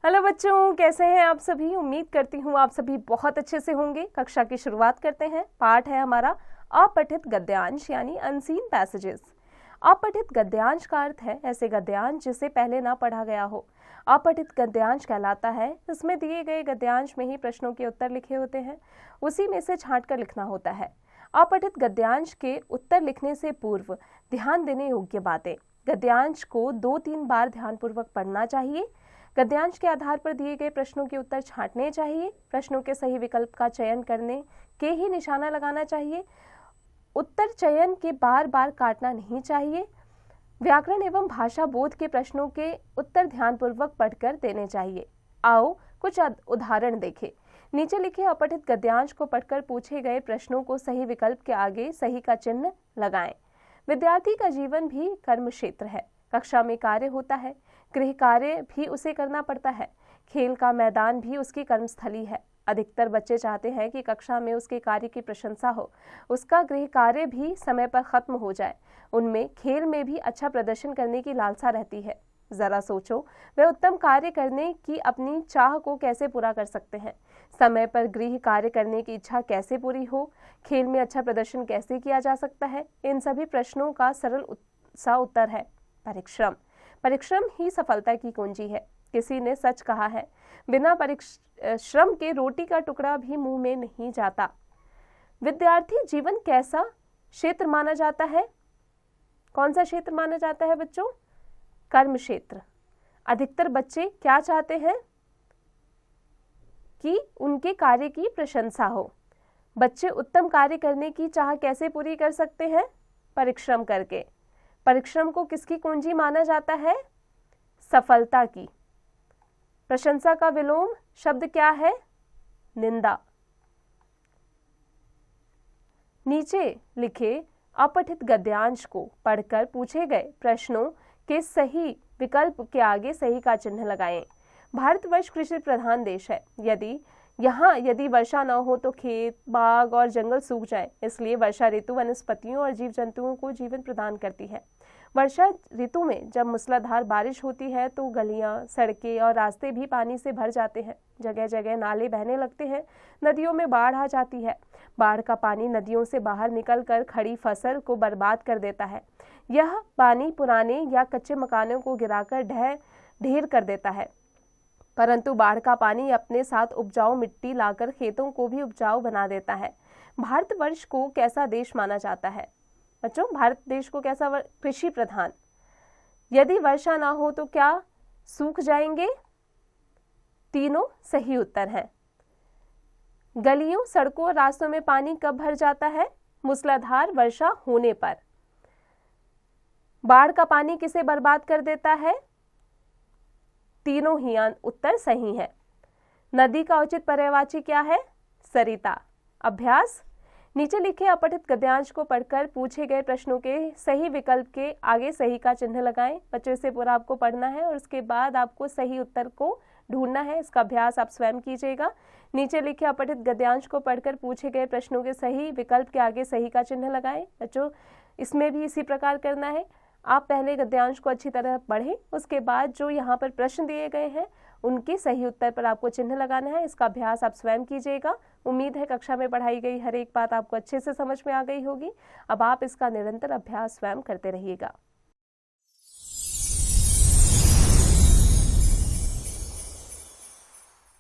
Hello बच्चों, कैसे हैं आप सभी। उम्मीद करती हूँ आप सभी बहुत अच्छे से होंगे। कक्षा की शुरुआत करते हैं। पाठ है हमारा अपठित गद्यांश यानी अनसीन पैसेजेस। अपठित गद्यांश का अर्थ है ऐसे गद्यांश जिसे पहले ना पढ़ा गया हो। अपठित गद्यांश कहलाता है इसमें दिए गए गद्यांश में ही प्रश्नों के उत्तर लिखे होते हैं, उसी में से छांट कर लिखना होता है। अपठित गद्यांश के उत्तर लिखने से पूर्व ध्यान देने योग्य बातें। गद्यांश को 2-3 बार ध्यानपूर्वक पढ़ना चाहिए। गद्यांश के आधार पर दिए गए प्रश्नों के उत्तर छांटने चाहिए। प्रश्नों के सही विकल्प का चयन करने के ही निशाना लगाना चाहिए। उत्तर चयन के बार बार काटना नहीं चाहिए। व्याकरण एवं भाषा बोध के प्रश्नों के उत्तर ध्यानपूर्वक पढ़कर देने चाहिए। आओ कुछ उदाहरण देखें। नीचे लिखे अपठित गद्यांश को पढ़कर पूछे गए प्रश्नों को सही विकल्प के आगे सही का चिन्ह लगाएं। विद्यार्थी का जीवन भी कर्म क्षेत्र है। कक्षा में कार्य होता है, गृह कार्य भी उसे करना पड़ता है, खेल का मैदान भी उसकी कर्मस्थली है। अधिकतर बच्चे चाहते हैं कि कक्षा में उसके कार्य की प्रशंसा हो, उसका गृह कार्य भी समय पर खत्म हो जाए। उनमें खेल में भी अच्छा प्रदर्शन करने की लालसा रहती है। जरा सोचो, वे उत्तम कार्य करने की अपनी चाह को कैसे पूरा कर सकते हैं। समय पर गृह कार्य करने की इच्छा कैसे पूरी हो, खेल में अच्छा प्रदर्शन कैसे किया जा सकता है। इन सभी प्रश्नों का सरल सा उत्तर है परिश्रम। परिश्रम ही सफलता की कुंजी है। किसी ने सच कहा है, बिना परिश्रम के रोटी का टुकड़ा भी मुंह में नहीं जाता। विद्यार्थी जीवन कैसा क्षेत्र माना जाता है? कौन सा क्षेत्र माना जाता है बच्चों? कर्म क्षेत्र। अधिकतर बच्चे क्या चाहते हैं कि उनके कार्य की प्रशंसा हो। बच्चे उत्तम कार्य करने की चाह कैसे पूरी कर सकते हैं? परिश्रम करके। परिश्रम को किसकी कुंजी माना जाता है? सफलता की। प्रशंसा का विलोम शब्द क्या है? निंदा। नीचे लिखे अपठित गद्यांश को पढ़कर पूछे गए प्रश्नों के सही विकल्प के आगे सही का चिन्ह लगाएं। भारतवर्ष कृषि प्रधान देश है। यदि वर्षा न हो तो खेत, बाग और जंगल सूख जाए। इसलिए वर्षा ऋतु वनस्पतियों और जीव जंतुओं को जीवन प्रदान करती है। वर्षा ऋतु में जब मूसलाधार बारिश होती है तो गलियां, सड़कें और रास्ते भी पानी से भर जाते हैं। जगह जगह नाले बहने लगते हैं। नदियों में बाढ़ आ जाती है। बाढ़ का पानी नदियों से बाहर निकलकर खड़ी फसल को बर्बाद कर देता है। यह पानी पुराने या कच्चे मकानों को गिराकर ढेर कर देता है। परंतु बाढ़ का पानी अपने साथ उपजाऊ मिट्टी लाकर खेतों को भी उपजाऊ बना देता है। भारतवर्ष को कैसा देश माना जाता है बच्चों? भारत देश को कैसा? कृषि प्रधान। यदि वर्षा ना हो तो क्या सूख जाएंगे? तीनों सही उत्तर हैं। गलियों, सड़कों और रास्तों में पानी कब भर जाता है? मूसलाधार वर्षा होने पर। बाढ़ का पानी किसे बर्बाद कर देता है? तीनों ही उत्तर सही है। नदी का उचित पर्यायवाची क्या है? सरिता। अभ्यास। नीचे लिखे अपठित गद्यांश को पढ़कर पूछे गए प्रश्नों के सही विकल्प के आगे सही का चिन्ह लगाएं। बच्चों से पूरा आपको पढ़ना है और उसके बाद आपको सही उत्तर को ढूंढना है। इसका अभ्यास आप स्वयं कीजिएगा। नीचे लिखे अपठित गद्यांश को पढ़कर पूछे गए प्रश्नों के सही विकल्प के आगे सही का चिन्ह लगाएं। बच्चों, इसमें भी इसी प्रकार करना है। आप पहले गद्यांश को अच्छी तरह पढ़ें, उसके बाद जो यहाँ पर प्रश्न दिए गए हैं उनके सही उत्तर पर आपको चिन्ह लगाना है। इसका अभ्यास आप स्वयं कीजिएगा। उम्मीद है कक्षा में पढ़ाई गई हर एक बात आपको अच्छे से समझ में आ गई होगी। अब आप इसका निरंतर अभ्यास स्वयं करते रहिएगा।